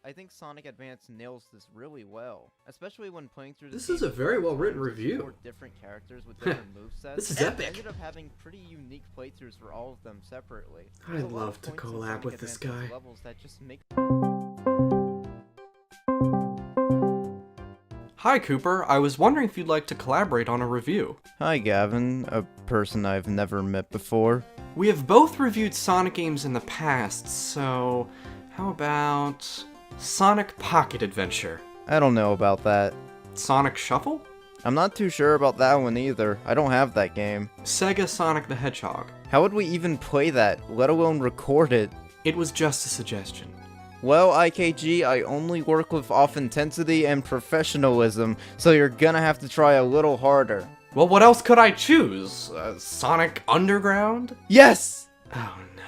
I think Sonic Advance nails this really well, especially when playing through This is a very well written review. 4 different characters with different movesets. This is I epic. ended up having pretty unique playthroughs for all of them separately. I'd There's a lot love of to points in collab Sonic with this Advance's guy. levels that just make Hi Cooper, I was wondering if you'd like to collaborate on a review. Hi Gavin, a person I've never met before. We have both reviewed Sonic games in the past, so how about Sonic Pocket Adventure? I don't know about that. Sonic Shuffle? I'm not too sure about that one either. I don't have that game. Sega Sonic the Hedgehog. How would we even play that, let alone record it? It was just a suggestion. Well, IKG, I only work with off-intensity and professionalism, so you're gonna have to try a little harder. Well, what else could I choose? Sonic Underground? Yes! Oh no.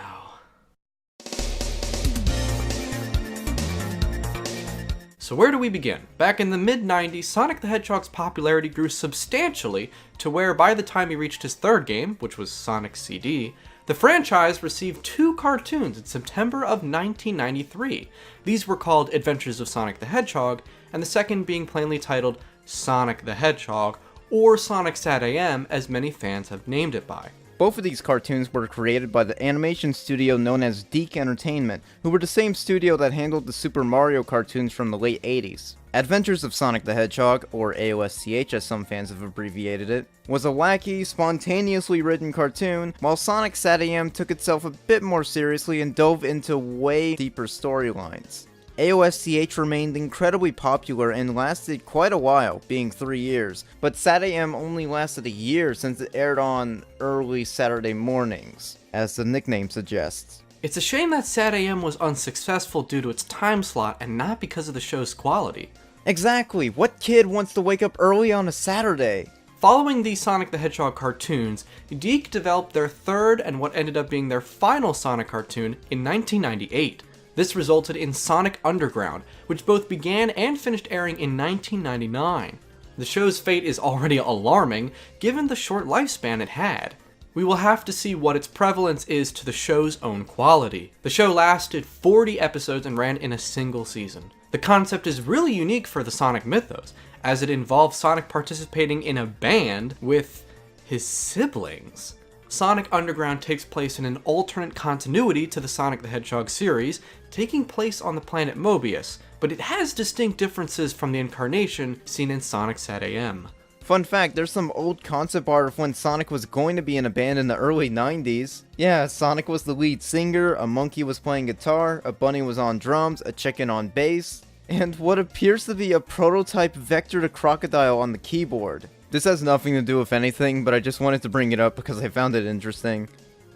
So where do we begin? Back in the mid-90s, Sonic the Hedgehog's popularity grew substantially to where by the time he reached his third game, which was Sonic CD, the franchise received 2 cartoons in September of 1993. These were called Adventures of Sonic the Hedgehog, and the second being plainly titled Sonic the Hedgehog, or Sonic SatAM as many fans have named it by. Both of these cartoons were created by the animation studio known as Deke Entertainment, who were the same studio that handled the Super Mario cartoons from the late 80s. Adventures of Sonic the Hedgehog, or AOSCH as some fans have abbreviated it, was a wacky, spontaneously written cartoon, while Sonic SatAM took itself a bit more seriously and dove into way deeper storylines. AOSCH remained incredibly popular and lasted quite a while, being 3 years, but SatAM only lasted a year since it aired on early Saturday mornings, as the nickname suggests. It's a shame that SatAM was unsuccessful due to its time slot and not because of the show's quality. Exactly, what kid wants to wake up early on a Saturday? Following the Sonic the Hedgehog cartoons, Deke developed their third and what ended up being their final Sonic cartoon in 1998. This resulted in Sonic Underground, which both began and finished airing in 1999. The show's fate is already alarming, given the short lifespan it had. We will have to see what its prevalence is to the show's own quality. The show lasted 40 episodes and ran in a single season. The concept is really unique for the Sonic mythos, as it involves Sonic participating in a band with his siblings. Sonic Underground takes place in an alternate continuity to the Sonic the Hedgehog series, taking place on the planet Mobius, but it has distinct differences from the incarnation seen in Sonic SatAM. Fun fact, there's some old concept art of when Sonic was going to be in a band in the early 90s. Yeah, Sonic was the lead singer, a monkey was playing guitar, a bunny was on drums, a chicken on bass, and what appears to be a prototype Vector to Crocodile on the keyboard. This has nothing to do with anything, but I just wanted to bring it up because I found it interesting.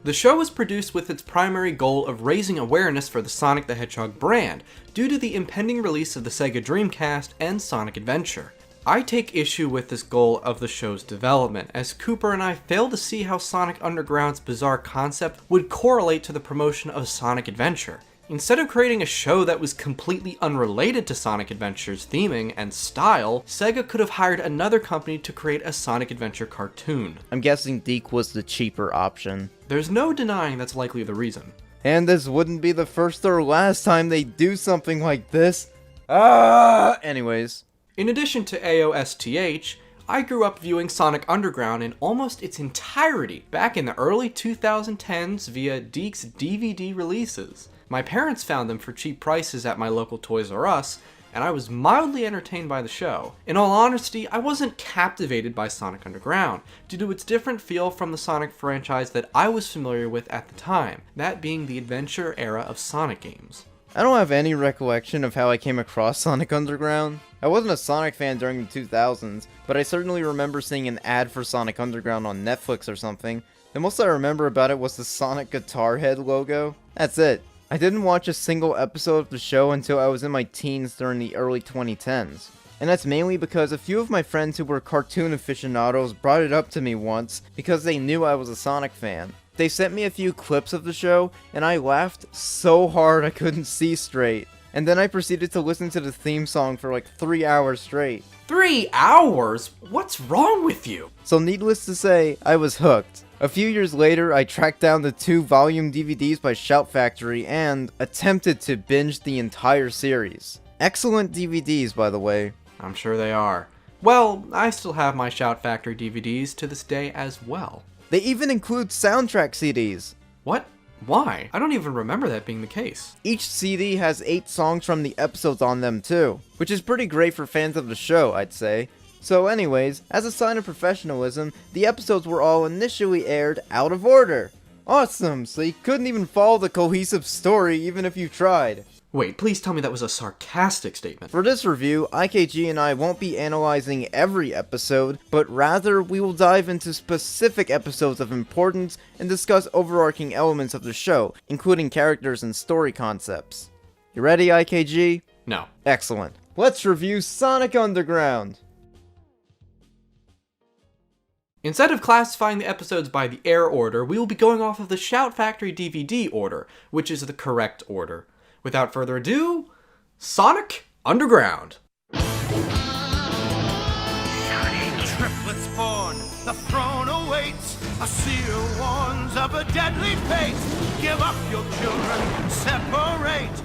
The show was produced with its primary goal of raising awareness for the Sonic the Hedgehog brand, due to the impending release of the Sega Dreamcast and Sonic Adventure. I take issue with this goal of the show's development, as Cooper and I fail to see how Sonic Underground's bizarre concept would correlate to the promotion of Sonic Adventure. Instead of creating a show that was completely unrelated to Sonic Adventure's theming and style, Sega could have hired another company to create a Sonic Adventure cartoon. I'm guessing Deke was the cheaper option. There's no denying that's likely the reason. And this wouldn't be the first or last time they do something like this. Anyways. In addition to AOSTH, I grew up viewing Sonic Underground in almost its entirety back in the early 2010s via Deke's DVD releases. My parents found them for cheap prices at my local Toys R Us, and I was mildly entertained by the show. In all honesty, I wasn't captivated by Sonic Underground, due to its different feel from the Sonic franchise that I was familiar with at the time, that being the adventure era of Sonic games. I don't have any recollection of how I came across Sonic Underground. I wasn't a Sonic fan during the 2000s, but I certainly remember seeing an ad for Sonic Underground on Netflix or something. The most I remember about it was the Sonic Guitar Head logo. That's it. I didn't watch a single episode of the show until I was in my teens during the early 2010s. And that's mainly because a few of my friends who were cartoon aficionados brought it up to me once because they knew I was a Sonic fan. They sent me a few clips of the show, and I laughed so hard I couldn't see straight. and then I proceeded to listen to the theme song for like 3 hours straight. 3 hours? What's wrong with you? So needless to say, I was hooked. A few years later, I tracked down the 2-volume DVDs by Shout Factory and attempted to binge the entire series. Excellent DVDs, by the way. I'm sure they are. Well, I still have my Shout Factory DVDs to this day as well. They even include soundtrack CDs. What? Why? I don't even remember that being the case. Each CD has 8 songs from the episodes on them too, which is pretty great for fans of the show, I'd say. So anyways, as a sign of professionalism, the episodes were all initially aired out of order. Awesome, so you couldn't even follow the cohesive story even if you tried. Wait, please tell me that was a sarcastic statement. For this review, IKG and I won't be analyzing every episode, but rather we will dive into specific episodes of importance and discuss overarching elements of the show, including characters and story concepts. You ready, IKG? No. Excellent. Let's review Sonic Underground! Instead of classifying the episodes by the air order, we will be going off of the Shout Factory DVD order, which is the correct order. Without further ado, Sonic Underground. Triplets born, the throne awaits. A seer warns of a deadly fate. Give up your children, separate.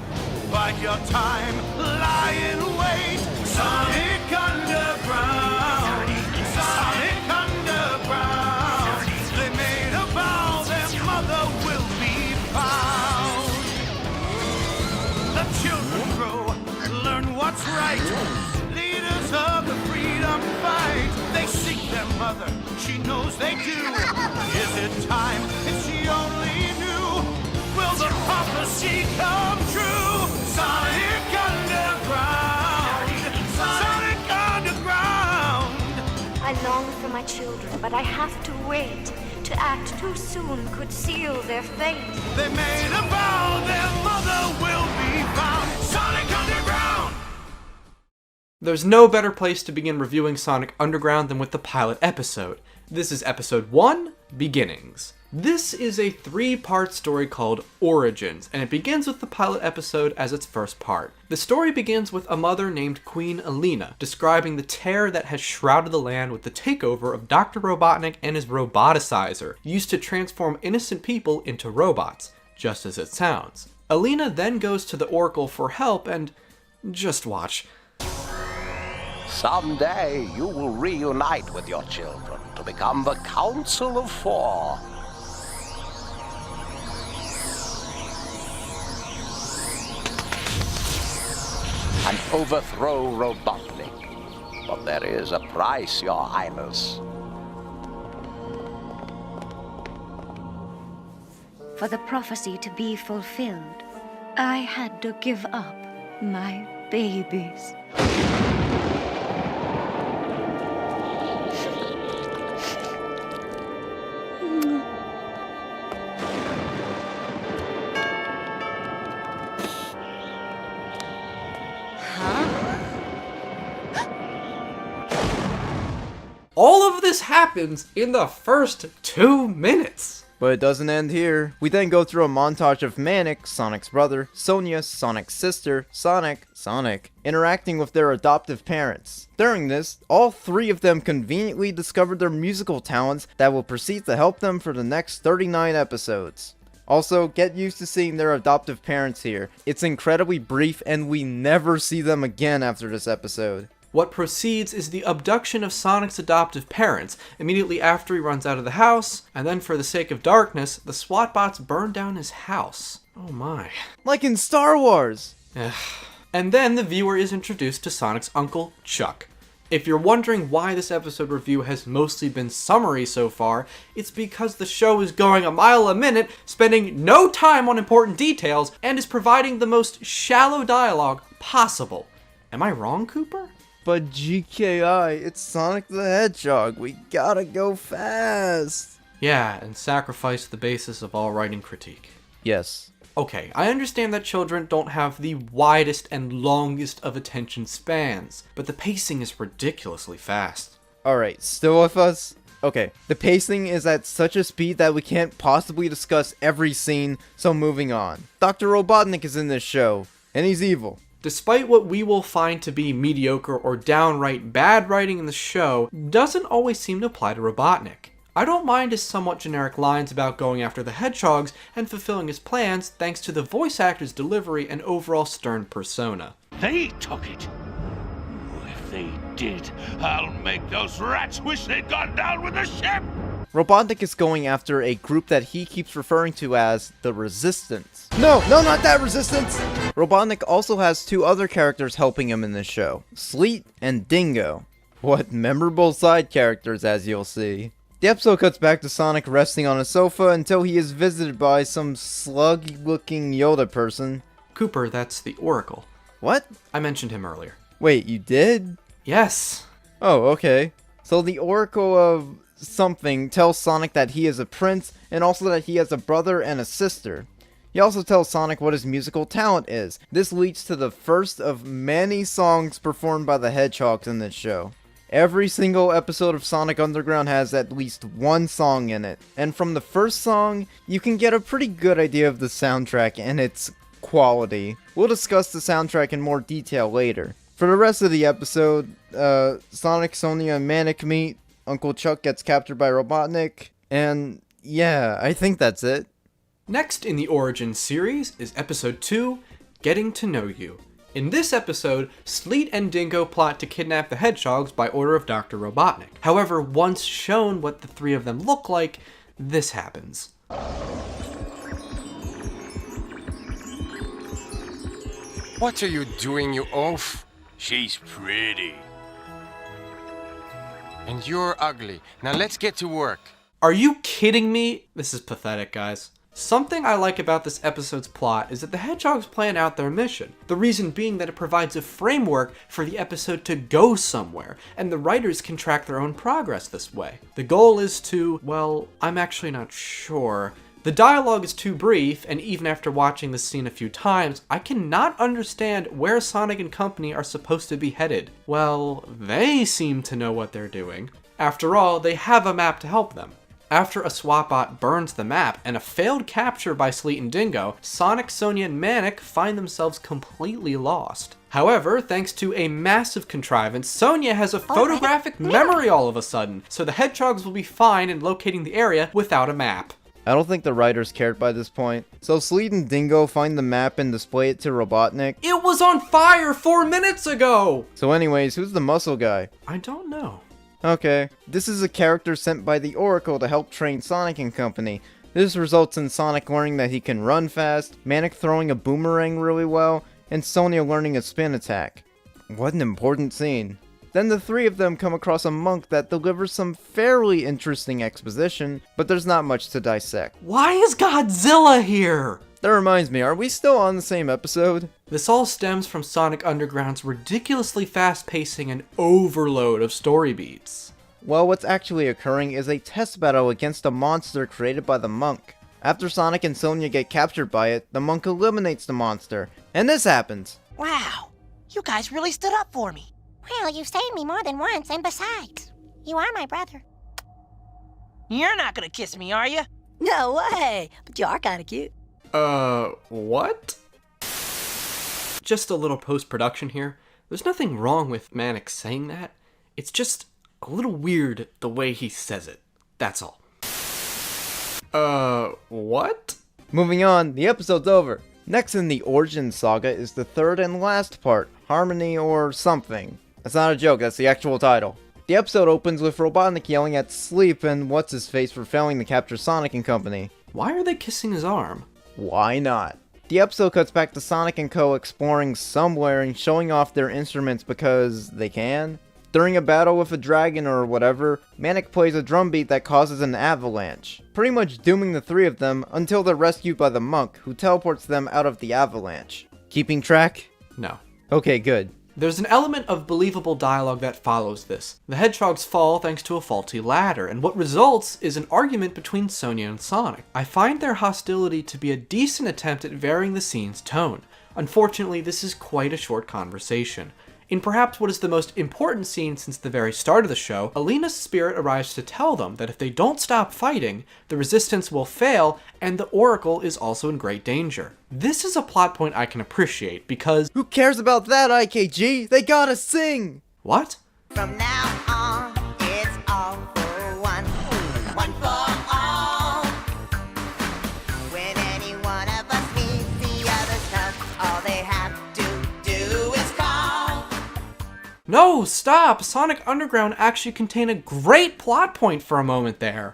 Bide your time, lie in wait. Sonic Underground. Sonic Underground. They made a vow their mother will be found. The children grow, learn what's right. Leaders of the freedom fight. They seek their mother, she knows they do. Is it time if she only knew? Will the prophecy come true? Sonic Underground! Sonic Underground! I long for my children, but I have to wait. To act too soon could seal their fate. They made a vow their mother will be found. Sonic Underground! There's no better place to begin reviewing Sonic Underground than with the pilot episode. This is episode 1, Beginnings. This is a 3-part story called Origins, and it begins with the pilot episode as its first part. The story begins with a mother named Queen Alina, describing the terror that has shrouded the land with the takeover of Dr. Robotnik and his roboticizer, used to transform innocent people into robots, just as it sounds. Alina then goes to the Oracle for help and... just watch. Someday you will reunite with your children to become the Council of Four. And overthrow Robotnik. But there is a price, Your Highness. For the prophecy to be fulfilled, I had to give up my babies. All of this happens in the first 2 minutes. But it doesn't end here. We then go through a montage of Manic, Sonic's brother, Sonia, Sonic's sister, Sonic, interacting with their adoptive parents. During this, all 3 of them conveniently discovered their musical talents that will proceed to help them for the next 39 episodes. Also, get used to seeing their adoptive parents here. It's incredibly brief and we never see them again after this episode. What proceeds is the abduction of Sonic's adoptive parents, immediately after he runs out of the house, and then for the sake of darkness, the SWAT bots burn down his house. Oh my. Like in Star Wars! And then the viewer is introduced to Sonic's uncle, Chuck. If you're wondering why this episode review has mostly been summary so far, it's because the show is going a mile a minute, spending no time on important details, and is providing the most shallow dialogue possible. Am I wrong, Cooper? But GKI, it's Sonic the Hedgehog, we gotta go fast! Yeah, and sacrifice the basis of all writing critique. Yes. Okay, I understand that children don't have the widest and longest of attention spans, but the pacing is ridiculously fast. Alright, still with us? Okay, the pacing is at such a speed that we can't possibly discuss every scene, so moving on. Dr. Robotnik is in this show, and he's evil. Despite what we will find to be mediocre or downright bad writing in the show, doesn't always seem to apply to Robotnik. I don't mind his somewhat generic lines about going after the hedgehogs and fulfilling his plans thanks to the voice actor's delivery and overall stern persona. They took it. If they did, I'll make those rats wish they'd gone down with the ship! Robotnik is going after a group that he keeps referring to as the Resistance. No, not that Resistance! Robotnik also has two other characters helping him in this show, Sleet and Dingo. What memorable side characters, as you'll see. The episode cuts back to Sonic resting on a sofa until he is visited by some slug-looking Yoda person. Cooper, that's the Oracle. What? I mentioned him earlier. Wait, you did? Yes. Oh, okay. So the Oracle of something tells Sonic that he is a prince, and also that he has a brother and a sister. He also tells Sonic what his musical talent is. This leads to the first of many songs performed by the Hedgehogs in this show. Every single episode of Sonic Underground has at least one song in it, and from the first song, you can get a pretty good idea of the soundtrack and its quality. We'll discuss the soundtrack in more detail later. For the rest of the episode, Sonic, Sonia, and Manic meet, Uncle Chuck gets captured by Robotnik, and yeah, I think that's it. Next in the Origin series is Episode 2, Getting to Know You. In this episode, Sleet and Dingo plot to kidnap the Hedgehogs by order of Dr. Robotnik. However, once shown what the three of them look like, this happens. What are you doing, you oaf? She's pretty. And you're ugly. Now let's get to work. Are you kidding me? This is pathetic, guys. Something I like about this episode's plot is that the Hedgehogs plan out their mission. The reason being that it provides a framework for the episode to go somewhere, and the writers can track their own progress this way. The goal is to, well, I'm actually not sure. The dialogue is too brief, and even after watching this scene a few times, I cannot understand where Sonic and company are supposed to be headed. Well, they seem to know what they're doing. After all, they have a map to help them. After a SWATbot burns the map and a failed capture by Sleet and Dingo, Sonic, Sonia, and Manic find themselves completely lost. However, thanks to a massive contrivance, Sonia has a photographic memory all of a sudden, so the Hedgehogs will be fine in locating the area without a map. I don't think the writers cared by this point. So Sleet and Dingo find the map and display it to Robotnik. It was on fire 4 minutes ago! So anyways, who's the muscle guy? I don't know. Okay, this is a character sent by the Oracle to help train Sonic and company. This results in Sonic learning that he can run fast, Manic throwing a boomerang really well, and Sonia learning a spin attack. What an important scene. Then the three of them come across a monk that delivers some fairly interesting exposition, but there's not much to dissect. Why is Godzilla here? That reminds me, are we still on the same episode? This all stems from Sonic Underground's ridiculously fast pacing and overload of story beats. Well, what's actually occurring is a test battle against a monster created by the monk. After Sonic and Sonia get captured by it, the monk eliminates the monster, and this happens. Wow, you guys really stood up for me. Well, you saved me more than once, and besides, you are my brother. You're not gonna kiss me, are you? No way, but you are kind of cute. What? Just a little post-production here. There's nothing wrong with Manic saying that. It's just a little weird the way he says it. That's all. What? Moving on, the episode's over. Next in the Origin Saga is the third and last part, Harmony or something. That's not a joke, that's the actual title. The episode opens with Robotnik yelling at Sleep and What's-His-Face for failing to capture Sonic and company. Why are they kissing his arm? Why not? The episode cuts back to Sonic and Co. exploring somewhere and showing off their instruments because they can. During a battle with a dragon or whatever, Manic plays a drum beat that causes an avalanche, pretty much dooming the three of them until they're rescued by the monk, who teleports them out of the avalanche. Keeping track? No. Okay, good. There's an element of believable dialogue that follows this. The Hedgehogs fall thanks to a faulty ladder, and what results is an argument between Sonia and Sonic. I find their hostility to be a decent attempt at varying the scene's tone. Unfortunately, this is quite a short conversation. In perhaps what is the most important scene since the very start of the show, Alina's spirit arrives to tell them that if they don't stop fighting, the resistance will fail and the Oracle is also in great danger. This is a plot point I can appreciate because... Who cares about that, IKG? They gotta sing! What? From now on, it's all for one. One for all. When any one of us needs the other's help, all they have to do is call. No, stop! Sonic Underground actually contained a great plot point for a moment there.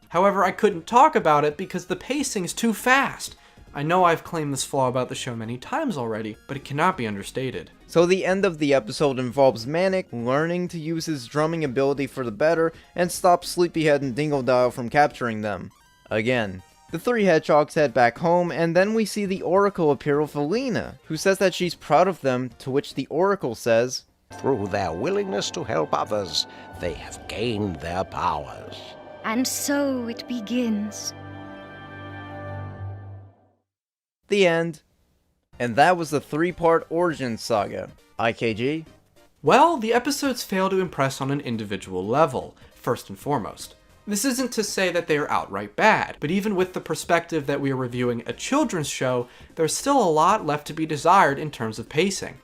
However, I couldn't talk about it because the pacing's too fast. I know I've claimed this flaw about the show many times already, but it cannot be understated. So the end of the episode involves Manic learning to use his drumming ability for the better and stop Sleepyhead and Dingodile from capturing them. Again. The three hedgehogs head back home, and then we see the Oracle appear with Alina, who says that she's proud of them, to which the Oracle says, Through their willingness to help others, they have gained their powers. And so it begins. The end. And that was the 3-part origin saga. IKG? Well, the episodes fail to impress on an individual level, first and foremost. This isn't to say that they are outright bad, but even with the perspective that we are reviewing a children's show, there's still a lot left to be desired in terms of pacing.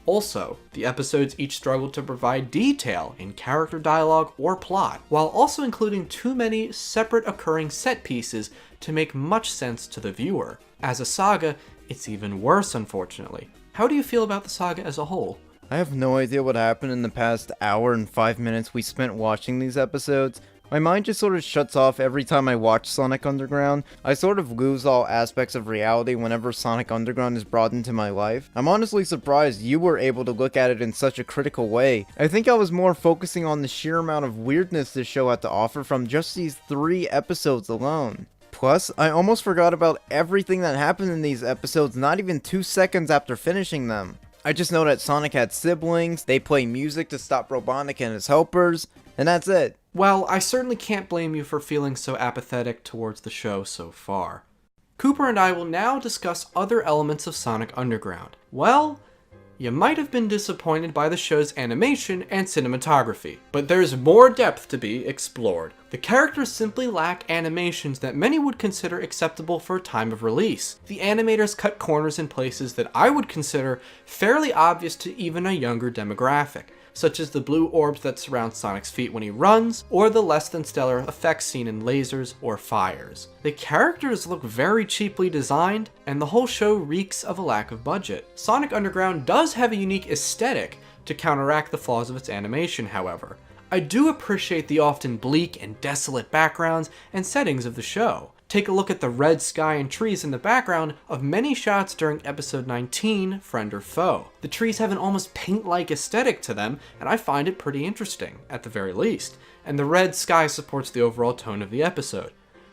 Also, the episodes each struggle to provide detail in character dialogue or plot, while also including too many separate occurring set pieces to make much sense to the viewer. As a saga, it's even worse, unfortunately. How do you feel about the saga as a whole? I have no idea what happened in the past hour and 5 minutes we spent watching these episodes. My mind just sort of shuts off every time I watch Sonic Underground. I sort of lose all aspects of reality whenever Sonic Underground is brought into my life. I'm honestly surprised you were able to look at it in such a critical way. I think I was more focusing on the sheer amount of weirdness this show had to offer from just these 3 episodes alone. Plus, I almost forgot about everything that happened in these episodes not even 2 seconds after finishing them. I just know that Sonic had siblings, they play music to stop Robotnik and his helpers, and that's it. Well, I certainly can't blame you for feeling so apathetic towards the show so far. Cooper and I will now discuss other elements of Sonic Underground. Well, you might have been disappointed by the show's animation and cinematography, but there's more depth to be explored. The characters simply lack animations that many would consider acceptable for a time of release. The animators cut corners in places that I would consider fairly obvious to even a younger demographic, such as the blue orbs that surround Sonic's feet when he runs, or the less than stellar effects seen in lasers or fires. The characters look very cheaply designed, and the whole show reeks of a lack of budget. Sonic Underground does have a unique aesthetic to counteract the flaws of its animation, however. I do appreciate the often bleak and desolate backgrounds and settings of the show. Take a look at the red sky and trees in the background of many shots during episode 19, Friend or Foe. The trees have an almost paint-like aesthetic to them, and I find it pretty interesting, at the very least, and the red sky supports the overall tone of the episode.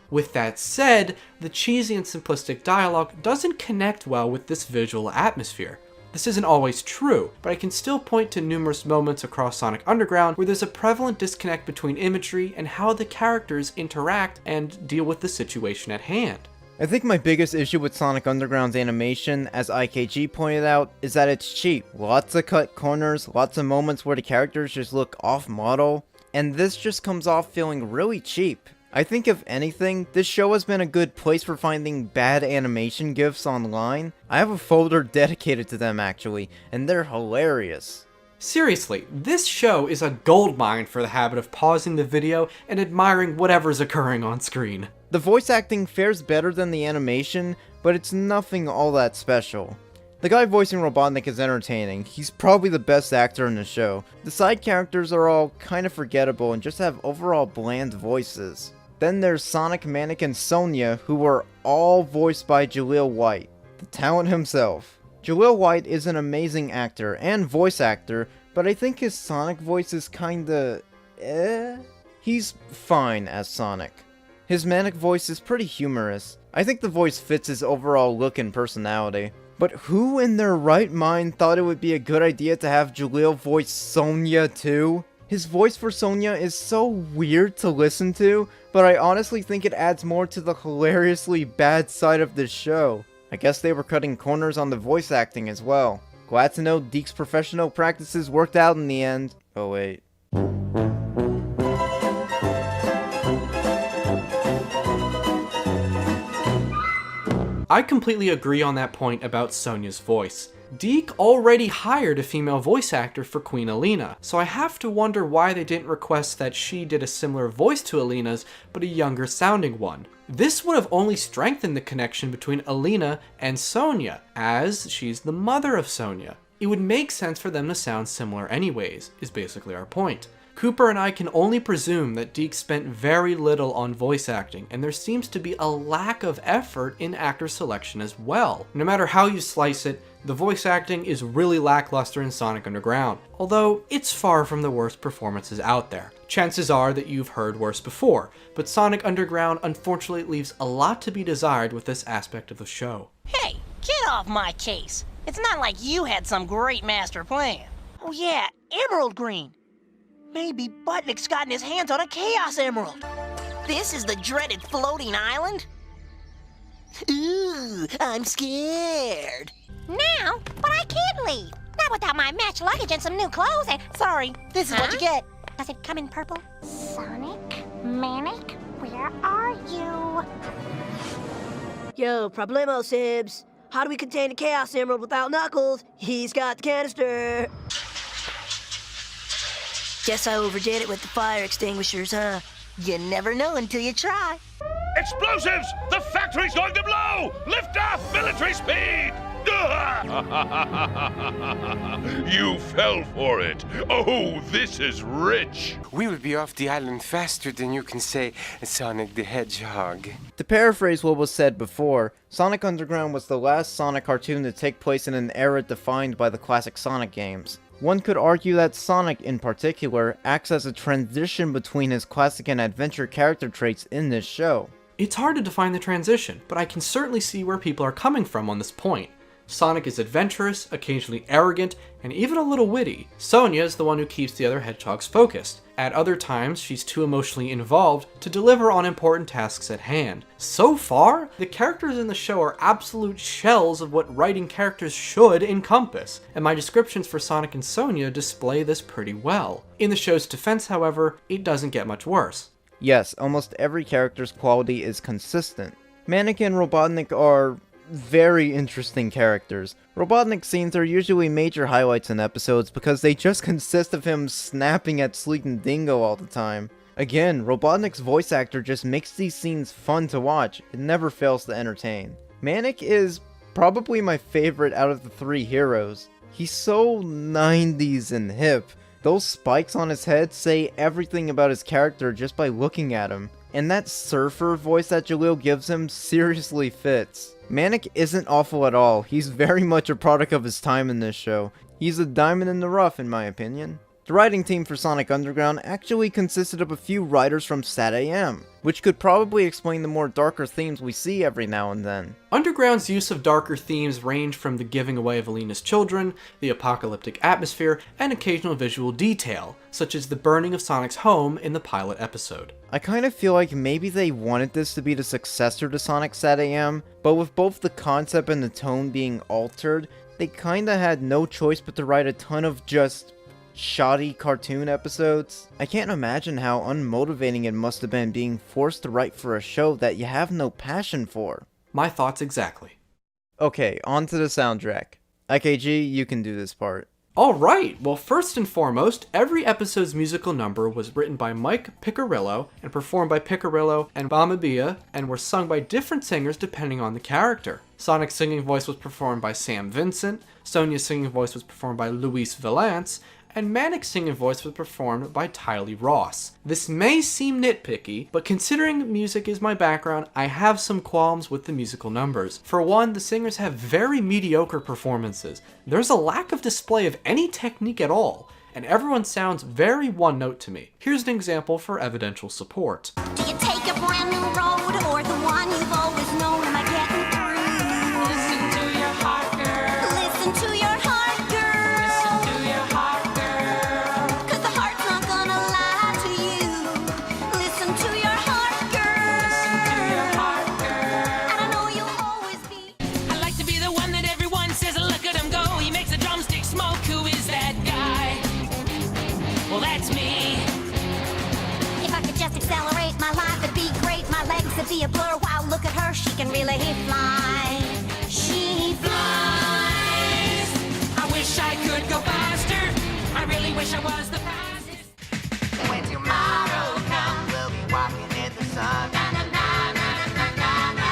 With that said, the cheesy and simplistic dialogue doesn't connect well with this visual atmosphere. This isn't always true, but I can still point to numerous moments across Sonic Underground where there's a prevalent disconnect between imagery and how the characters interact and deal with the situation at hand. I think my biggest issue with Sonic Underground's animation, as IKG pointed out, is that it's cheap. Lots of cut corners, lots of moments where the characters just look off-model, and this just comes off feeling really cheap. I think if anything, this show has been a good place for finding bad animation gifs online. I have a folder dedicated to them actually, and they're hilarious. Seriously, this show is a goldmine for the habit of pausing the video and admiring whatever's occurring on screen. The voice acting fares better than the animation, but it's nothing all that special. The guy voicing Robotnik is entertaining. He's probably the best actor in the show. The side characters are all kind of forgettable and just have overall bland voices. Then there's Sonic, Manic, and Sonia, who were all voiced by Jaleel White, the talent himself. Jaleel White is an amazing actor and voice actor, but I think his Sonic voice is kinda He's fine as Sonic. His Manic voice is pretty humorous. I think the voice fits his overall look and personality. But who in their right mind thought it would be a good idea to have Jaleel voice Sonia too? His voice for Sonia is so weird to listen to, but I honestly think it adds more to the hilariously bad side of this show. I guess they were cutting corners on the voice acting as well. Glad to know Deke's professional practices worked out in the end. Oh wait. I completely agree on that point about Sonia's voice. Deke already hired a female voice actor for Queen Alina, so I have to wonder why they didn't request that she did a similar voice to Alina's, but a younger sounding one. This would have only strengthened the connection between Alina and Sonia, as she's the mother of Sonia. It would make sense for them to sound similar anyways, is basically our point. Cooper and I can only presume that Deke spent very little on voice acting, and there seems to be a lack of effort in actor selection as well. No matter how you slice it, the voice acting is really lackluster in Sonic Underground, although it's far from the worst performances out there. Chances are that you've heard worse before, but Sonic Underground unfortunately leaves a lot to be desired with this aspect of the show. Hey, get off my case. It's not like you had some great master plan. Oh yeah, Emerald Green. Maybe Butnick's gotten his hands on a Chaos Emerald. This is the dreaded floating island? Ooh, I'm scared. Now, but I can't leave. Not without my match luggage and some new clothes and... Sorry, this is what you get. Does it come in purple? Sonic? Manic? Where are you? Yo, problemo, Sibs. How do we contain a Chaos Emerald without Knuckles? He's got the canister. Guess I overdid it with the fire extinguishers, huh? You never know until you try. Explosives! The factory's going to blow! Lift off! Military speed! You fell for it. Oh, this is rich. We will be off the island faster than you can say Sonic the Hedgehog. To paraphrase what was said before, Sonic Underground was the last Sonic cartoon to take place in an era defined by the classic Sonic games. One could argue that Sonic, in particular, acts as a transition between his classic and adventure character traits in this show. It's hard to define the transition, but I can certainly see where people are coming from on this point. Sonic is adventurous, occasionally arrogant, and even a little witty. Sonia is the one who keeps the other hedgehogs focused. At other times, she's too emotionally involved to deliver on important tasks at hand. So far, the characters in the show are absolute shells of what writing characters should encompass, and my descriptions for Sonic and Sonia display this pretty well. In the show's defense, however, it doesn't get much worse. Yes, almost every character's quality is consistent. Manic and Robotnik are very interesting characters. Robotnik's scenes are usually major highlights in episodes because they just consist of him snapping at Sleek and Dingo all the time. Again, Robotnik's voice actor just makes these scenes fun to watch. It never fails to entertain. Manic is probably my favorite out of the three heroes. He's so 90s and hip. Those spikes on his head say everything about his character just by looking at him. And that surfer voice that Jalil gives him seriously fits. Manic isn't awful at all. He's very much a product of his time in this show. He's a diamond in the rough, in my opinion. The writing team for Sonic Underground actually consisted of a few writers from SatAM, which could probably explain the more darker themes we see every now and then. Underground's use of darker themes range from the giving away of Alina's children, the apocalyptic atmosphere, and occasional visual detail, such as the burning of Sonic's home in the pilot episode. I kind of feel like maybe they wanted this to be the successor to Sonic SatAM, but with both the concept and the tone being altered, they kinda had no choice but to write a ton of just shoddy cartoon episodes. I can't imagine how unmotivating it must have been being forced to write for a show that you have no passion for. My thoughts exactly. Okay, on to the soundtrack. IKG, you can do this part. Alright, well first and foremost, every episode's musical number was written by Mike Piccirillo and performed by Piccirillo and Bamabia and were sung by different singers depending on the character. Sonic's singing voice was performed by Sam Vincent, Sonia's singing voice was performed by Luis Valance, and Manic's singing voice was performed by Tylee Ross. This may seem nitpicky, but considering music is my background, I have some qualms with the musical numbers. For one, the singers have very mediocre performances. There's a lack of display of any technique at all, and everyone sounds very one note to me. Here's an example for evidential support. Do you take a brand new road or the one you've always known? Am I getting through? Listen to your heart, girl. Listen to your heart, girl. Listen to your heart, girl. 'Cause the heart's not gonna lie to you. Listen to your heart, girl. Listen to your heart, girl. And I know you'll always be. I like to be the one that everyone says, look at him go. He makes the drums well that's me. If I could just accelerate, my life would be great. My legs would be a blur. Wow, look at her, she can really fly. She flies. I wish I could go faster. I really wish I was the fastest. When tomorrow comes, we'll be walking in the sun. Na na na na na na na.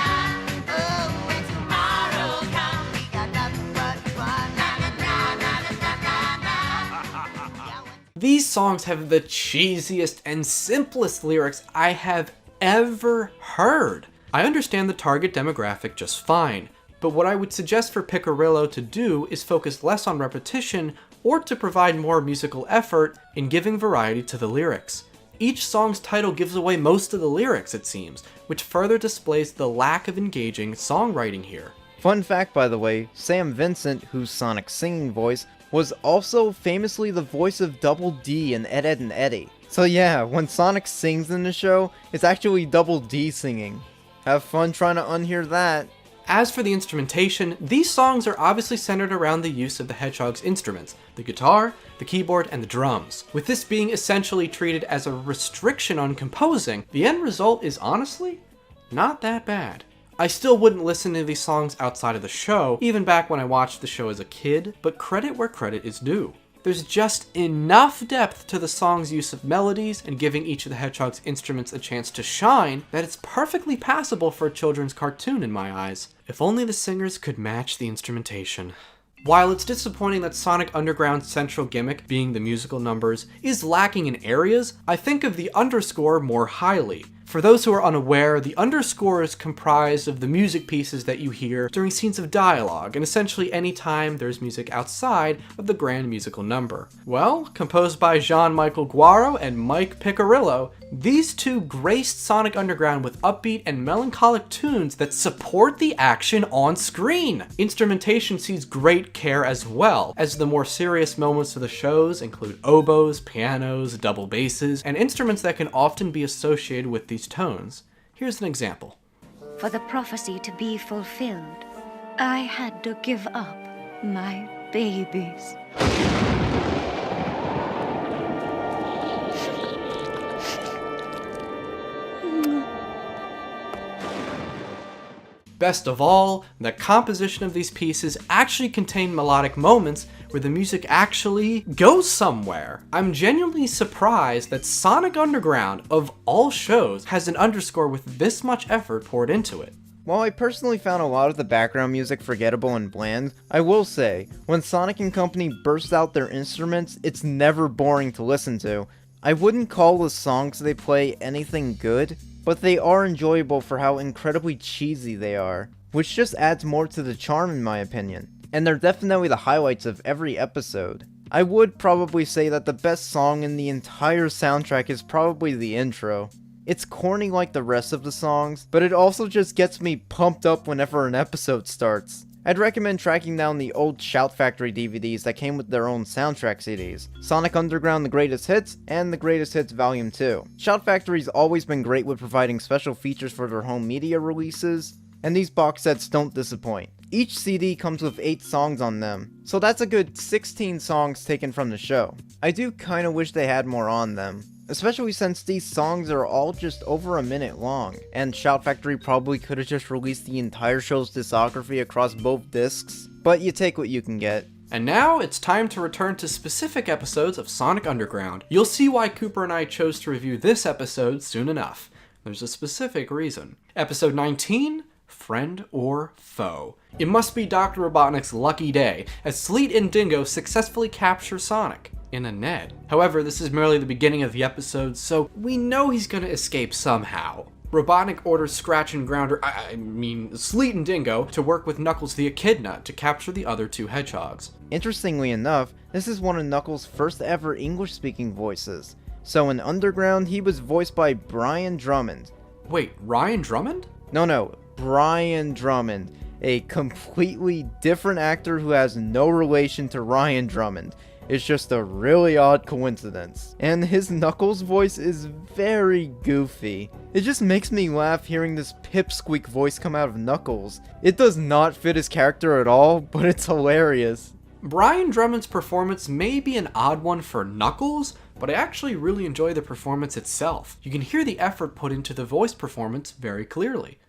Oh, when tomorrow comes, we got nothing but fun. Na na na na na na na. These songs have the cheesiest and simplest lyrics I have ever heard. I understand the target demographic just fine, but what I would suggest for Picarillo to do is focus less on repetition or to provide more musical effort in giving variety to the lyrics. Each song's title gives away most of the lyrics, it seems, which further displays the lack of engaging songwriting here. Fun fact, by the way, Sam Vincent, who's Sonic's singing voice, was also famously the voice of Double D in Ed, Edd n Eddy. So yeah, when Sonic sings in the show, it's actually Double D singing. Have fun trying to unhear that. As for the instrumentation, these songs are obviously centered around the use of the Hedgehog's instruments, the guitar, the keyboard, and the drums. With this being essentially treated as a restriction on composing, the end result is honestly not that bad. I still wouldn't listen to these songs outside of the show, even back when I watched the show as a kid, but credit where credit is due. There's just enough depth to the song's use of melodies and giving each of the Hedgehog's instruments a chance to shine that it's perfectly passable for a children's cartoon in my eyes. If only the singers could match the instrumentation. While it's disappointing that Sonic Underground's central gimmick, being the musical numbers, is lacking in areas, I think of the underscore more highly. For those who are unaware, the underscore is comprised of the music pieces that you hear during scenes of dialogue, and essentially any time there's music outside of the grand musical number. Well, composed by Jean-Michel Guaro and Mike Picarillo, these two graced Sonic Underground with upbeat and melancholic tunes that support the action on screen. Instrumentation sees great care as well, as the more serious moments of the shows include oboes, pianos, double basses, and instruments that can often be associated with these tones. Here's an example. For the prophecy to be fulfilled, I had to give up my babies. Best of all, the composition of these pieces actually contain melodic moments where the music actually goes somewhere. I'm genuinely surprised that Sonic Underground, of all shows, has an underscore with this much effort poured into it. While I personally found a lot of the background music forgettable and bland, I will say, when Sonic and Company burst out their instruments, it's never boring to listen to. I wouldn't call the songs they play anything good, but they are enjoyable for how incredibly cheesy they are, which just adds more to the charm in my opinion. And they're definitely the highlights of every episode. I would probably say that the best song in the entire soundtrack is probably the intro. It's corny like the rest of the songs, but it also just gets me pumped up whenever an episode starts. I'd recommend tracking down the old Shout Factory DVDs that came with their own soundtrack CDs, Sonic Underground The Greatest Hits, and The Greatest Hits Volume 2. Shout Factory's always been great with providing special features for their home media releases, and these box sets don't disappoint. Each CD comes with 8 songs on them, so that's a good 16 songs taken from the show. I do kinda wish they had more on them, especially since these songs are all just over a minute long, and Shout Factory probably could have just released the entire show's discography across both discs, but you take what you can get. And now it's time to return to specific episodes of Sonic Underground. You'll see why Cooper and I chose to review this episode soon enough. There's a specific reason. Episode 19, Friend or Foe. It must be Dr. Robotnik's lucky day, as Sleet and Dingo successfully capture Sonic in a net. However, this is merely the beginning of the episode, so we know he's gonna escape somehow. Robotnik orders Scratch and Grounder, Sleet and Dingo, to work with Knuckles the Echidna to capture the other 2 hedgehogs. Interestingly enough, this is one of Knuckles' first ever English-speaking voices. So in Underground, he was voiced by Brian Drummond. Wait, Ryan Drummond? No, Brian Drummond, a completely different actor who has no relation to Ryan Drummond. It's just a really odd coincidence. And his Knuckles voice is very goofy. It just makes me laugh hearing this pipsqueak voice come out of Knuckles. It does not fit his character at all, but it's hilarious. Brian Drummond's performance may be an odd one for Knuckles, but I actually really enjoy the performance itself. You can hear the effort put into the voice performance very clearly.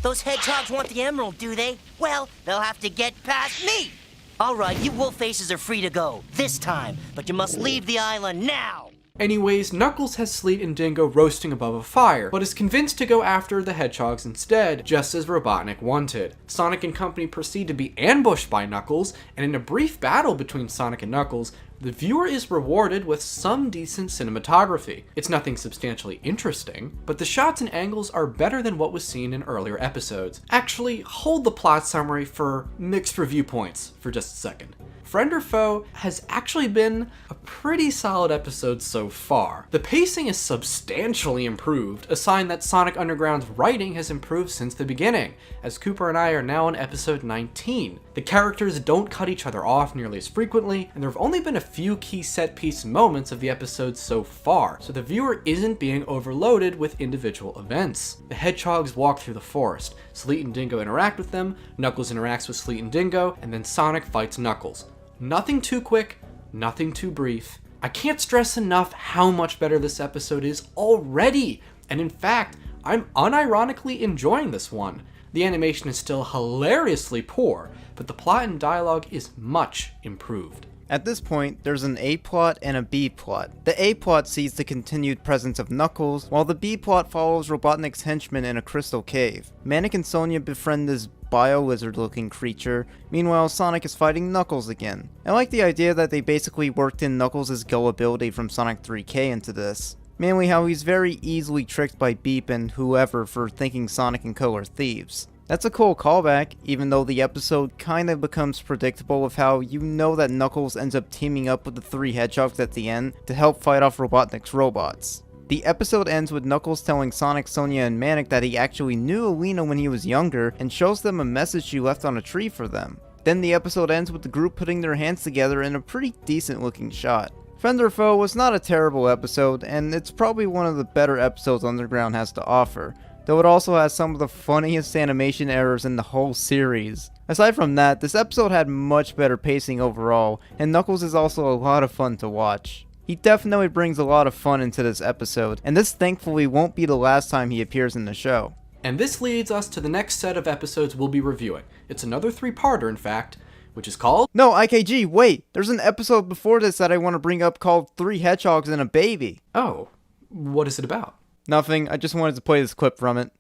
Those hedgehogs want the emerald, do they? Well, they'll have to get past me! Alright, you wolf faces are free to go, this time, but you must leave the island now! Anyways, Knuckles has Sleet and Dingo roasting above a fire, but is convinced to go after the hedgehogs instead, just as Robotnik wanted. Sonic and company proceed to be ambushed by Knuckles, and in a brief battle between Sonic and Knuckles, the viewer is rewarded with some decent cinematography. It's nothing substantially interesting, but the shots and angles are better than what was seen in earlier episodes. Actually, hold the plot summary for mixed review points for just a second. Friend or Foe has actually been a pretty solid episode so far. The pacing is substantially improved, a sign that Sonic Underground's writing has improved since the beginning, as Cooper and I are now on episode 19. The characters don't cut each other off nearly as frequently, and there have only been a few key set-piece moments of the episode so far, so the viewer isn't being overloaded with individual events. The hedgehogs walk through the forest, Sleet and Dingo interact with them, Knuckles interacts with Sleet and Dingo, and then Sonic fights Knuckles. Nothing too quick, nothing too brief. I can't stress enough how much better this episode is already, and in fact, I'm unironically enjoying this one. The animation is still hilariously poor, but the plot and dialogue is much improved. At this point, there's an A plot and a B plot. The A plot sees the continued presence of Knuckles, while the B plot follows Robotnik's henchmen in a crystal cave. Manic and Sonia befriend this bio-lizard looking creature, meanwhile Sonic is fighting Knuckles again. I like the idea that they basically worked in Knuckles' gullibility from Sonic 3K into this. Mainly how he's very easily tricked by Beep and whoever for thinking Sonic and Co are thieves. That's a cool callback, even though the episode kinda becomes predictable with how you know that Knuckles ends up teaming up with the three hedgehogs at the end to help fight off Robotnik's robots. The episode ends with Knuckles telling Sonic, Sonia, and Manic that he actually knew Alina when he was younger and shows them a message she left on a tree for them. Then the episode ends with the group putting their hands together in a pretty decent looking shot. Friend or Foe was not a terrible episode, and it's probably one of the better episodes Underground has to offer, though it also has some of the funniest animation errors in the whole series. Aside from that, this episode had much better pacing overall, and Knuckles is also a lot of fun to watch. He definitely brings a lot of fun into this episode, and this thankfully won't be the last time he appears in the show. And this leads us to the next set of episodes we'll be reviewing. It's another three-parter, in fact, which is called... No, IKG, wait! There's an episode before this that I want to bring up called 3 Hedgehogs and a Baby. Oh, what is it about? Nothing, I just wanted to play this clip from it.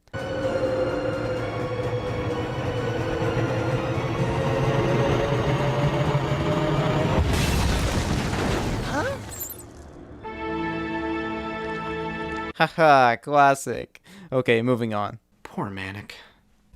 Haha, classic. Okay, moving on. Poor Manic.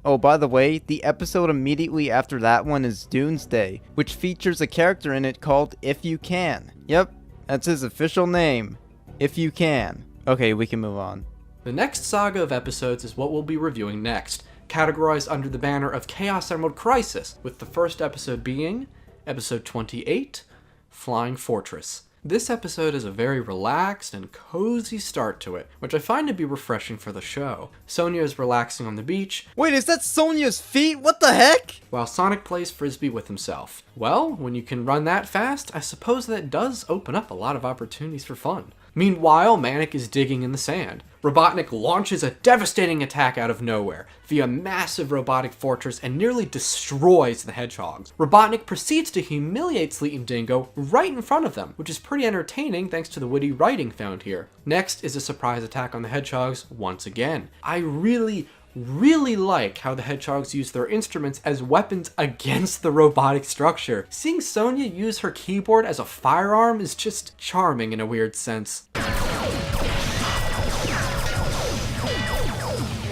Oh, by the way, the episode immediately after that one is Doomsday, which features a character in it called If You Can. Yep, that's his official name. If You Can. Okay, we can move on. The next saga of episodes is what we'll be reviewing next, categorized under the banner of Chaos Emerald Crisis, with the first episode being episode 28, Flying Fortress. This episode is a very relaxed and cozy start to it, which I find to be refreshing for the show. Sonia is relaxing on the beach. Wait, is that Sonia's feet? What the heck? While Sonic plays frisbee with himself. Well, when you can run that fast, I suppose that does open up a lot of opportunities for fun. Meanwhile, Manic is digging in the sand. Robotnik launches a devastating attack out of nowhere via a massive robotic fortress and nearly destroys the hedgehogs. Robotnik proceeds to humiliate Sleet and Dingo right in front of them, which is pretty entertaining thanks to the witty writing found here. Next is a surprise attack on the hedgehogs once again. I really like how the hedgehogs use their instruments as weapons against the robotic structure. Seeing Sonia use her keyboard as a firearm is just charming in a weird sense.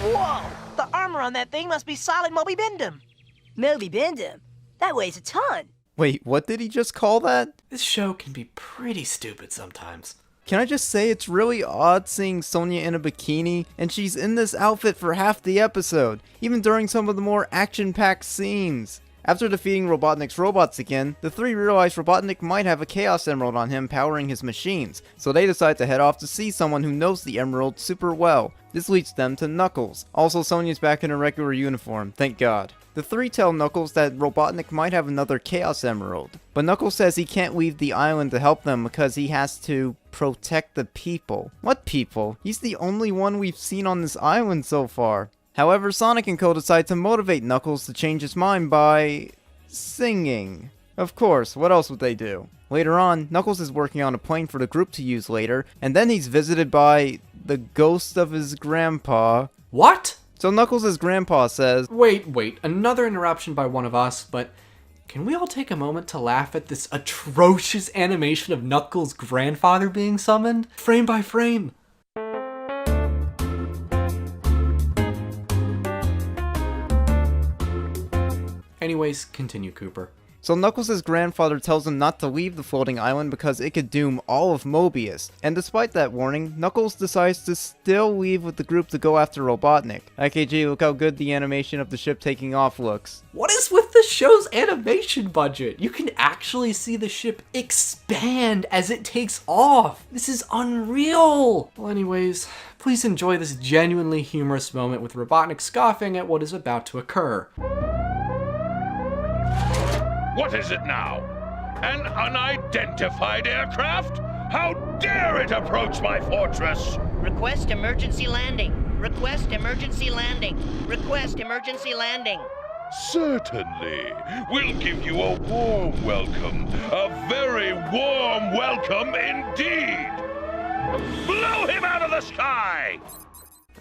Whoa! The armor on that thing must be solid Moby Bendum. Moby Bendum? That weighs a ton. Wait, what did he just call that? This show can be pretty stupid sometimes. Can I just say it's really odd seeing Sonia in a bikini, and she's in this outfit for half the episode, even during some of the more action-packed scenes. After defeating Robotnik's robots again, the three realize Robotnik might have a Chaos Emerald on him powering his machines, so they decide to head off to see someone who knows the Emerald super well. This leads them to Knuckles. Also, Sonia's back in her regular uniform, thank God. The three tell Knuckles that Robotnik might have another Chaos Emerald, but Knuckles says he can't leave the island to help them because he has to protect the people. What people? He's the only one we've seen on this island so far. However, Sonic and Co decide to motivate Knuckles to change his mind by singing. Of course, what else would they do? Later on, Knuckles is working on a plane for the group to use later, and then he's visited by the ghost of his grandpa. What? So Knuckles' grandpa says, Wait, another interruption by one of us, but can we all take a moment to laugh at this atrocious animation of Knuckles' grandfather being summoned? Frame by frame. Anyways, continue, Cooper. So Knuckles' grandfather tells him not to leave the floating island because it could doom all of Mobius. And despite that warning, Knuckles decides to still leave with the group to go after Robotnik. IKG, look how good the animation of the ship taking off looks. What is with the show's animation budget? You can actually see the ship expand as it takes off. This is unreal. Well, anyways, please enjoy this genuinely humorous moment with Robotnik scoffing at what is about to occur. What is it now? An unidentified aircraft? How dare it approach my fortress? Request emergency landing. Request emergency landing. Request emergency landing. Certainly. We'll give you a warm welcome. A very warm welcome indeed. Blow him out of the sky!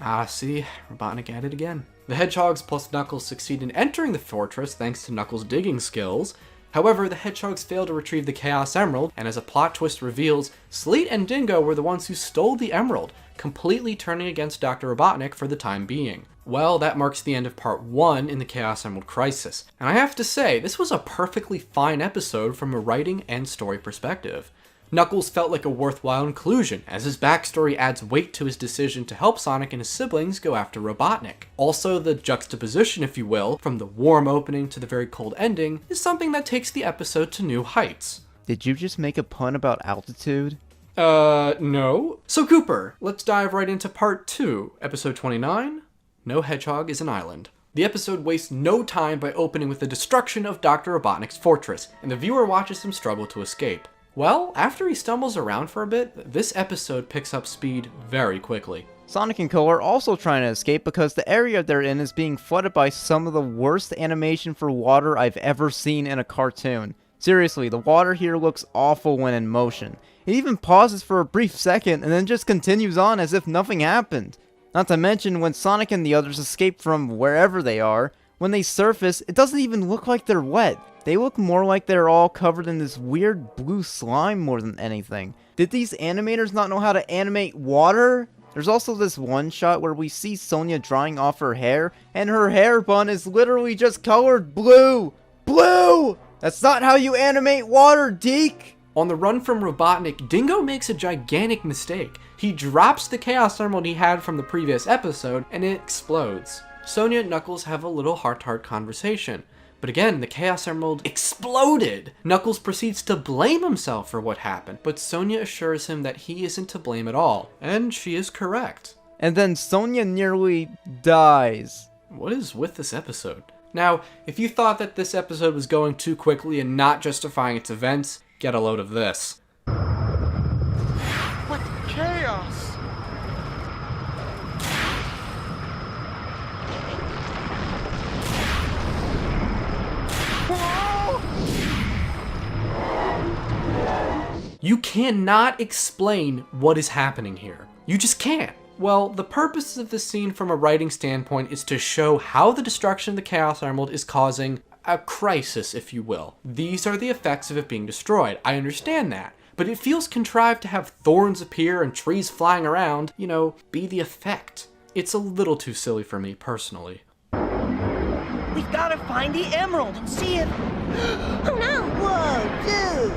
Ah, see, Robotnik at it again. The Hedgehogs plus Knuckles succeed in entering the fortress thanks to Knuckles' digging skills. However, the Hedgehogs fail to retrieve the Chaos Emerald, and as a plot twist reveals, Sleet and Dingo were the ones who stole the Emerald, completely turning against Dr. Robotnik for the time being. Well, that marks the end of part 1 in the Chaos Emerald Crisis, and I have to say, this was a perfectly fine episode from a writing and story perspective. Knuckles felt like a worthwhile inclusion, as his backstory adds weight to his decision to help Sonic and his siblings go after Robotnik. Also, the juxtaposition, if you will, from the warm opening to the very cold ending, is something that takes the episode to new heights. Did you just make a pun about altitude? No. So Cooper, let's dive right into part 2, episode 29, No Hedgehog is an Island. The episode wastes no time by opening with the destruction of Dr. Robotnik's fortress, and the viewer watches him struggle to escape. Well, after he stumbles around for a bit, this episode picks up speed very quickly. Sonic and Co are also trying to escape because the area they're in is being flooded by some of the worst animation for water I've ever seen in a cartoon. Seriously, the water here looks awful when in motion. It even pauses for a brief second and then just continues on as if nothing happened. Not to mention, when Sonic and the others escape from wherever they are, when they surface, it doesn't even look like they're wet. They look more like they're all covered in this weird blue slime more than anything. Did these animators not know how to animate water? There's also this one shot where we see Sonia drying off her hair, and her hair bun is literally just colored blue! Blue! That's not how you animate water, Deke! On the run from Robotnik, Dingo makes a gigantic mistake. He drops the Chaos Emerald he had from the previous episode, and it explodes. Sonia and Knuckles have a little heart-to-heart conversation. But again, the Chaos Emerald exploded! Knuckles proceeds to blame himself for what happened, but Sonia assures him that he isn't to blame at all, and she is correct. And then Sonia nearly dies. What is with this episode? Now, if you thought that this episode was going too quickly and not justifying its events, get a load of this. What chaos! You cannot explain what is happening here. You just can't. Well, the purpose of this scene from a writing standpoint is to show how the destruction of the Chaos Emerald is causing a crisis, if you will. These are the effects of it being destroyed. I understand that. But it feels contrived to have thorns appear and trees flying around, you know, be the effect. It's a little too silly for me, personally. We've got to find the emerald and see if... Oh no! Whoa, dude!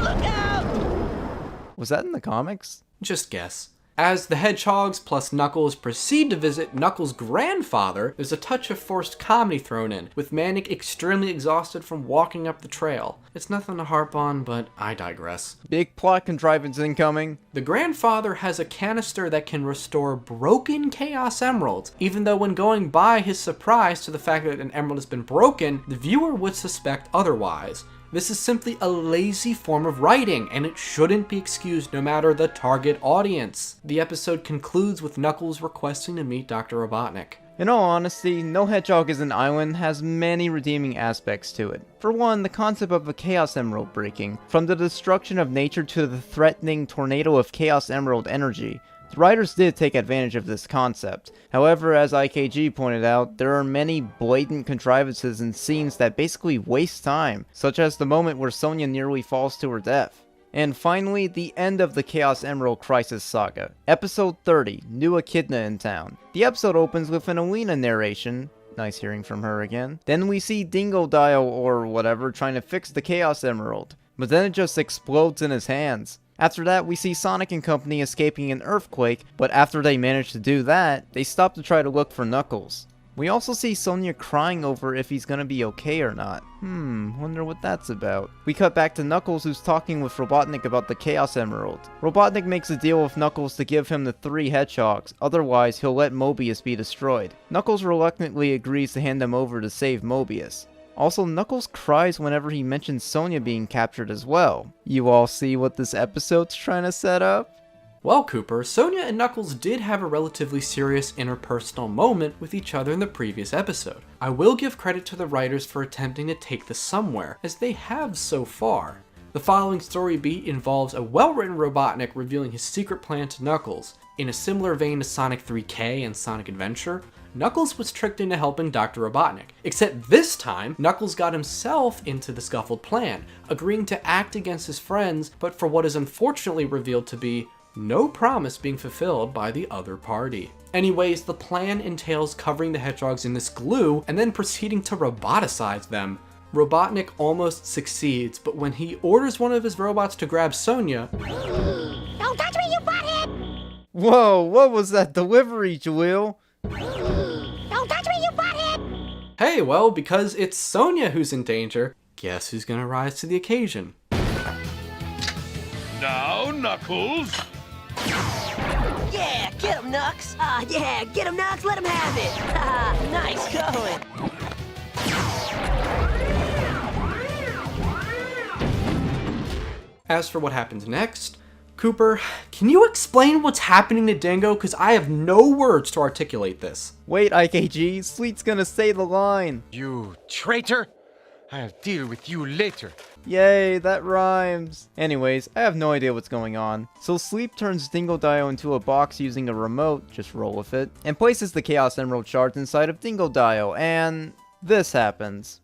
Look out! Was that in the comics? Just guess. As the Hedgehogs plus Knuckles proceed to visit Knuckles' grandfather, there's a touch of forced comedy thrown in, with Manic extremely exhausted from walking up the trail. It's nothing to harp on, but I digress. Big plot contrivance incoming. The grandfather has a canister that can restore broken Chaos Emeralds, even though when going by his surprise to the fact that an emerald has been broken, the viewer would suspect otherwise. This is simply a lazy form of writing, and it shouldn't be excused no matter the target audience. The episode concludes with Knuckles requesting to meet Dr. Robotnik. In all honesty, No Hedgehog is an Island has many redeeming aspects to it. For one, the concept of a Chaos Emerald breaking, from the destruction of nature to the threatening tornado of Chaos Emerald energy. The writers did take advantage of this concept. However, as IKG pointed out, there are many blatant contrivances and scenes that basically waste time, such as the moment where Sonia nearly falls to her death. And finally, the end of the Chaos Emerald Crisis Saga. Episode 30, New Echidna in Town. The episode opens with an Alina narration. Nice hearing from her again. Then we see Dingodile or whatever trying to fix the Chaos Emerald, but then it just explodes in his hands. After that, we see Sonic and company escaping an earthquake, but after they manage to do that, they stop to try to look for Knuckles. We also see Sonia crying over if he's gonna be okay or not. Wonder what that's about. We cut back to Knuckles, who's talking with Robotnik about the Chaos Emerald. Robotnik makes a deal with Knuckles to give him the 3 hedgehogs, otherwise he'll let Mobius be destroyed. Knuckles reluctantly agrees to hand them over to save Mobius. Also, Knuckles cries whenever he mentions Sonia being captured as well. You all see what this episode's trying to set up? Well, Cooper, Sonia and Knuckles did have a relatively serious interpersonal moment with each other in the previous episode. I will give credit to the writers for attempting to take this somewhere, as they have so far. The following story beat involves a well-written Robotnik revealing his secret plan to Knuckles. In a similar vein to Sonic 3K and Sonic Adventure, Knuckles was tricked into helping Dr. Robotnik, except this time, Knuckles got himself into the scuffled plan, agreeing to act against his friends, but for what is unfortunately revealed to be no promise being fulfilled by the other party. Anyways, the plan entails covering the hedgehogs in this glue and then proceeding to roboticize them. Robotnik almost succeeds, but when he orders one of his robots to grab Sonia... Don't touch me, you butthead! Whoa, what was that delivery, Jaleel? Don't touch me, you butthead! Hey, well, because it's Sonia who's in danger, guess who's gonna rise to the occasion? Now, Knuckles. Yeah, get him, Nux. Yeah, get him, Knox, let him have it. Nice going. As for what happens next, Cooper, can you explain what's happening to Dingo? Because I have no words to articulate this. Wait, IKG, Sleet's gonna say the line. You traitor! I'll deal with you later. Yay, that rhymes. Anyways, I have no idea what's going on. So Sleep turns Dingodile into a box using a remote, just roll with it, and places the Chaos Emerald shards inside of Dingodile, and this happens.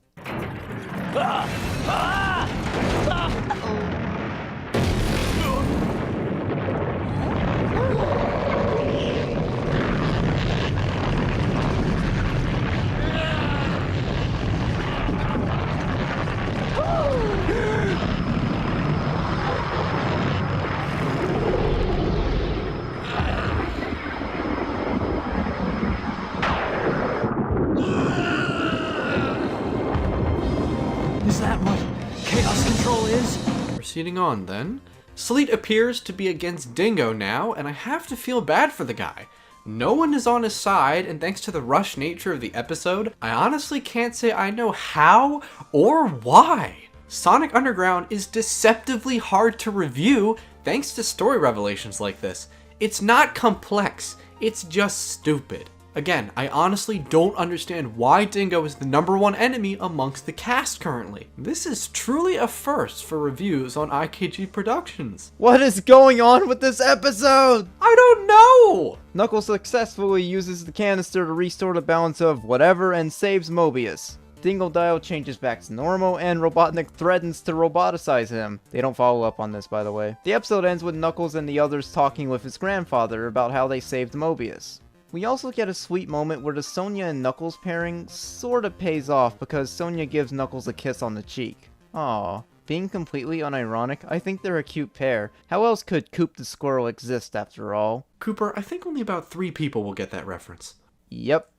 Is that what chaos control is? Proceeding on then. Sleet appears to be against Dingo now, and I have to feel bad for the guy. No one is on his side, and thanks to the rushed nature of the episode, I honestly can't say I know how or why. Sonic Underground is deceptively hard to review thanks to story revelations like this. It's not complex, it's just stupid. Again, I honestly don't understand why Dingo is the #1 enemy amongst the cast currently. This is truly a first for reviews on IKG Productions. What is going on with this episode? I don't know! Knuckles successfully uses the canister to restore the balance of whatever and saves Mobius. Dingodile changes back to normal, and Robotnik threatens to roboticize him. They don't follow up on this, by the way. The episode ends with Knuckles and the others talking with his grandfather about how they saved Mobius. We also get a sweet moment where the Sonia and Knuckles pairing sorta pays off because Sonia gives Knuckles a kiss on the cheek. Aww. Being completely unironic, I think they're a cute pair. How else could Coop the squirrel exist after all? Cooper, I think only about 3 people will get that reference. Yep.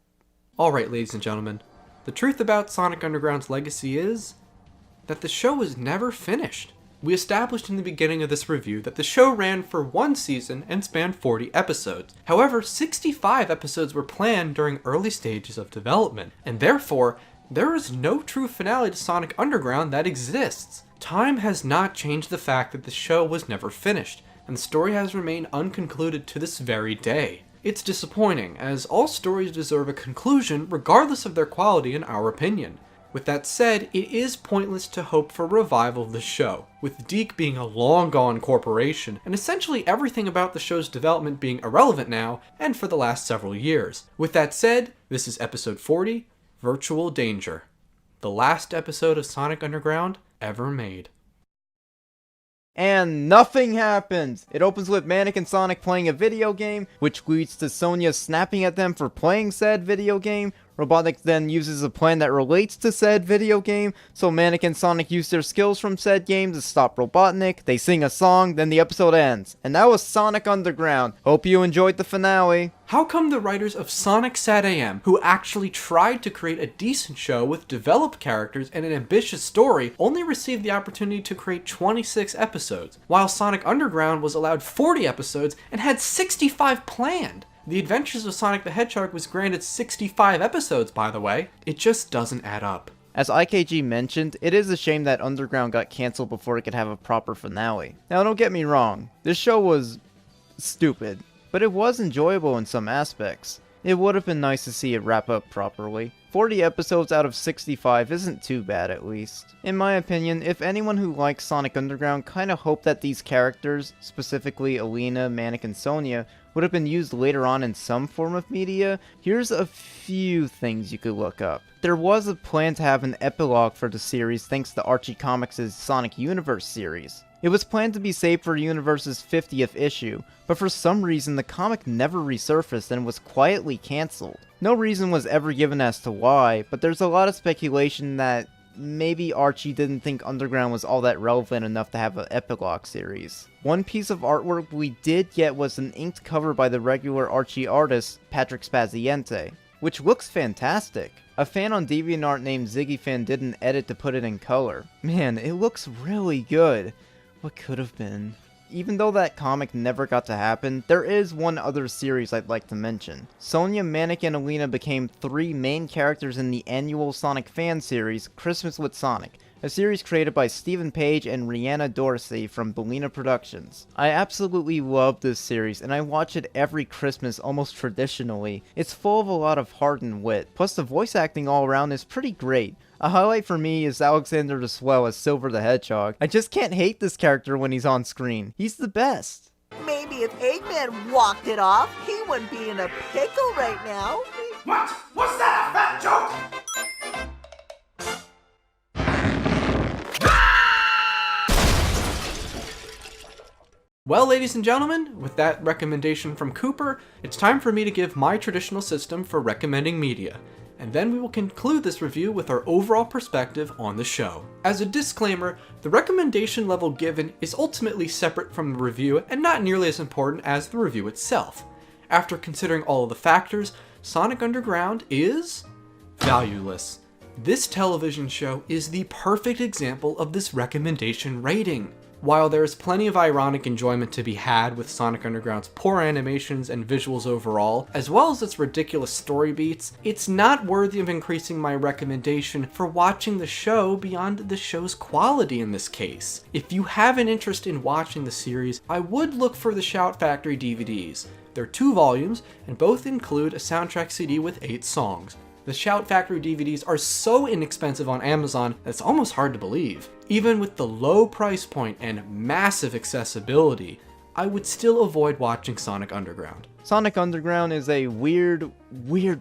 Alright, ladies and gentlemen, the truth about Sonic Underground's legacy is that the show was never finished. We established in the beginning of this review that the show ran for 1 season and spanned 40 episodes. However, 65 episodes were planned during early stages of development, and therefore, there is no true finale to Sonic Underground that exists. Time has not changed the fact that the show was never finished, and the story has remained unconcluded to this very day. It's disappointing, as all stories deserve a conclusion regardless of their quality in our opinion. With that said, it is pointless to hope for a revival of the show, with Deke being a long-gone corporation, and essentially everything about the show's development being irrelevant now, and for the last several years. With that said, this is episode 40, Virtual Danger, the last episode of Sonic Underground ever made. And nothing happens! It opens with Mannequin Sonic playing a video game, which leads to Sonia snapping at them for playing said video game. Robotnik then uses a plan that relates to said video game, so Mannequin Sonic use their skills from said game to stop Robotnik. They sing a song, then the episode ends. And that was Sonic Underground. Hope you enjoyed the finale. How come the writers of Sonic SAT-AM, who actually tried to create a decent show with developed characters and an ambitious story, only received the opportunity to create 26 episodes, while Sonic Underground was allowed 40 episodes and had 65 planned? The Adventures of Sonic the Hedgehog was granted 65 episodes, by the way. It just doesn't add up. As IKG mentioned, it is a shame that Underground got cancelled before it could have a proper finale. Now don't get me wrong, this show was stupid, but it was enjoyable in some aspects. It would have been nice to see it wrap up properly. 40 episodes out of 65 isn't too bad, at least. In my opinion, if anyone who likes Sonic Underground kinda hoped that these characters, specifically Alina, Manic, and Sonia, would have been used later on in some form of media, here's a few things you could look up. There was a plan to have an epilogue for the series thanks to Archie Comics' Sonic Universe series. It was planned to be saved for Universe's 50th issue, but for some reason the comic never resurfaced and was quietly cancelled. No reason was ever given as to why, but there's a lot of speculation that maybe Archie didn't think Underground was all that relevant enough to have an epilogue series. One piece of artwork we did get was an inked cover by the regular Archie artist, Patrick Spaziente, which looks fantastic. A fan on DeviantArt named ZiggyFan did an edit to put it in color. Man, it looks really good. What could have been? Even though that comic never got to happen, there is one other series I'd like to mention. Sonia, Manic, and Alina became 3 main characters in the annual Sonic fan series, Christmas with Sonic, a series created by Stephen Page and Rhianna Dorsey from IKG Productions. I absolutely love this series, and I watch it every Christmas almost traditionally. It's full of a lot of heart and wit, plus the voice acting all around is pretty great. A highlight for me is Alexander the Swell as Silver the Hedgehog. I just can't hate this character when he's on screen. He's the best. Maybe if Eggman walked it off, he wouldn't be in a pickle right now. What? Was that a fat joke? Well, ladies and gentlemen, with that recommendation from Cooper, it's time for me to give my traditional system for recommending media, and then we will conclude this review with our overall perspective on the show. As a disclaimer, the recommendation level given is ultimately separate from the review and not nearly as important as the review itself. After considering all of the factors, Sonic Underground is valueless. This television show is the perfect example of this recommendation rating. While there is plenty of ironic enjoyment to be had with Sonic Underground's poor animations and visuals overall, as well as its ridiculous story beats, it's not worthy of increasing my recommendation for watching the show beyond the show's quality in this case. If you have an interest in watching the series, I would look for the Shout Factory DVDs. They're 2 volumes, and both include a soundtrack CD with 8 songs. The Shout Factory DVDs are so inexpensive on Amazon that it's almost hard to believe. Even with the low price point and massive accessibility, I would still avoid watching Sonic Underground. Sonic Underground is a weird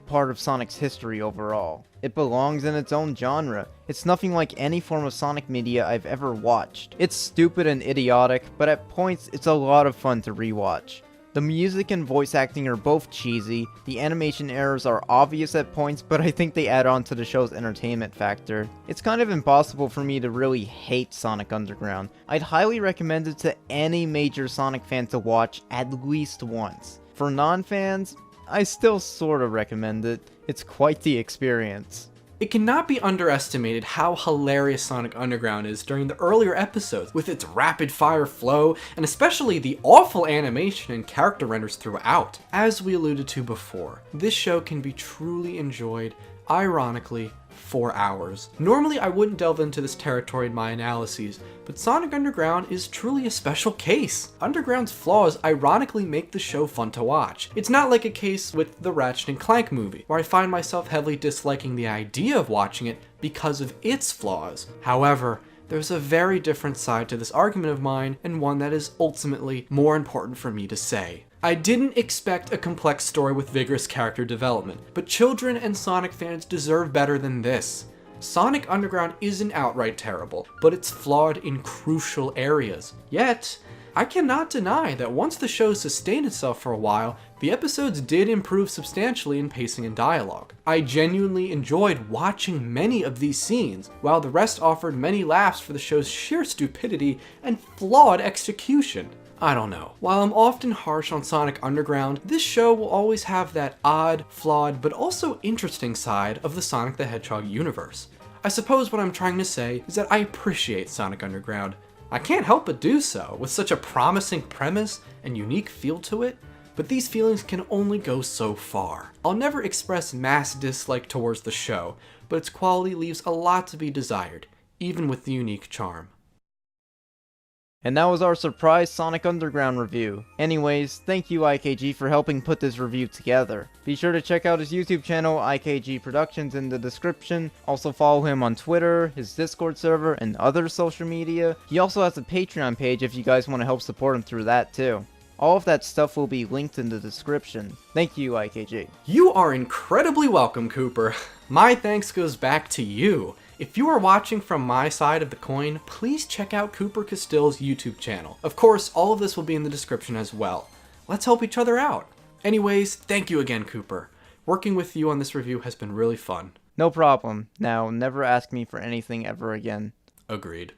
part of Sonic's history overall. It belongs in its own genre. It's nothing like any form of Sonic media I've ever watched. It's stupid and idiotic, but at points it's a lot of fun to rewatch. The music and voice acting are both cheesy, the animation errors are obvious at points, but I think they add on to the show's entertainment factor. It's kind of impossible for me to really hate Sonic Underground. I'd highly recommend it to any major Sonic fan to watch at least once. For non-fans, I still sorta recommend it. It's quite the experience. It cannot be underestimated how hilarious Sonic Underground is during the earlier episodes, with its rapid-fire flow, and especially the awful animation and character renders throughout. As we alluded to before, this show can be truly enjoyed, ironically, for hours. Normally I wouldn't delve into this territory in my analyses, but Sonic Underground is truly a special case. Underground's flaws ironically make the show fun to watch. It's not like a case with the Ratchet & Clank movie, where I find myself heavily disliking the idea of watching it because of its flaws. However, there's a very different side to this argument of mine, and one that is ultimately more important for me to say. I didn't expect a complex story with vigorous character development, but children and Sonic fans deserve better than this. Sonic Underground isn't outright terrible, but it's flawed in crucial areas. Yet, I cannot deny that once the show sustained itself for a while, the episodes did improve substantially in pacing and dialogue. I genuinely enjoyed watching many of these scenes, while the rest offered many laughs for the show's sheer stupidity and flawed execution. I don't know. While I'm often harsh on Sonic Underground, this show will always have that odd, flawed, but also interesting side of the Sonic the Hedgehog universe. I suppose what I'm trying to say is that I appreciate Sonic Underground. I can't help but do so, with such a promising premise and unique feel to it, but these feelings can only go so far. I'll never express mass dislike towards the show, but its quality leaves a lot to be desired, even with the unique charm. And that was our surprise Sonic Underground review. Anyways, thank you IKG for helping put this review together. Be sure to check out his YouTube channel, IKG Productions, in the description. Also follow him on Twitter, his Discord server, and other social media. He also has a Patreon page if you guys want to help support him through that too. All of that stuff will be linked in the description. Thank you, IKG. You are incredibly welcome, Cooper. My thanks goes back to you. If you are watching from my side of the coin, please check out Cooper Castille's YouTube channel. Of course, all of this will be in the description as well. Let's help each other out. Anyways, thank you again, Cooper. Working with you on this review has been really fun. No problem. Now, never ask me for anything ever again. Agreed.